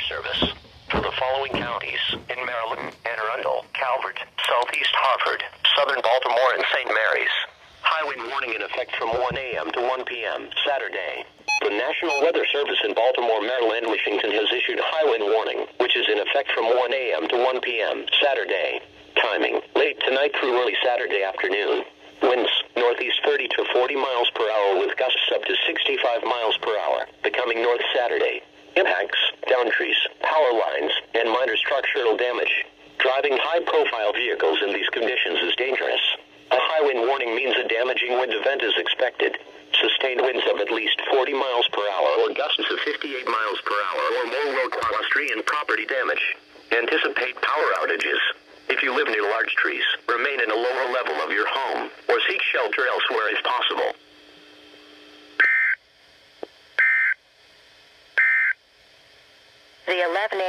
Service for the following counties in Maryland and Arundel, Calvert, Southeast Harford, Southern Baltimore, and St. Mary's. High wind warning in effect from 1 a.m. to 1 p.m. Saturday. The National Weather Service in Baltimore, Maryland, and Washington has issued high wind warning, which is in effect from 1 a.m. to 1 p.m. Saturday. Timing: late tonight through early Saturday afternoon. Winds northeast 30 to 40 miles per hour with gusts up to 65 miles per hour. Becoming north Saturday. Impacts: down trees, power lines, and minor structural damage. Driving high-profile vehicles in these conditions is dangerous. A high wind warning means a damaging wind event is expected. Sustained winds of at least 40 miles per hour or gusts of 58 miles per hour or more will cause tree and property damage. Anticipate power outages. If you live near large trees, remain in a lower level of your home or seek shelter elsewhere if possible. The 11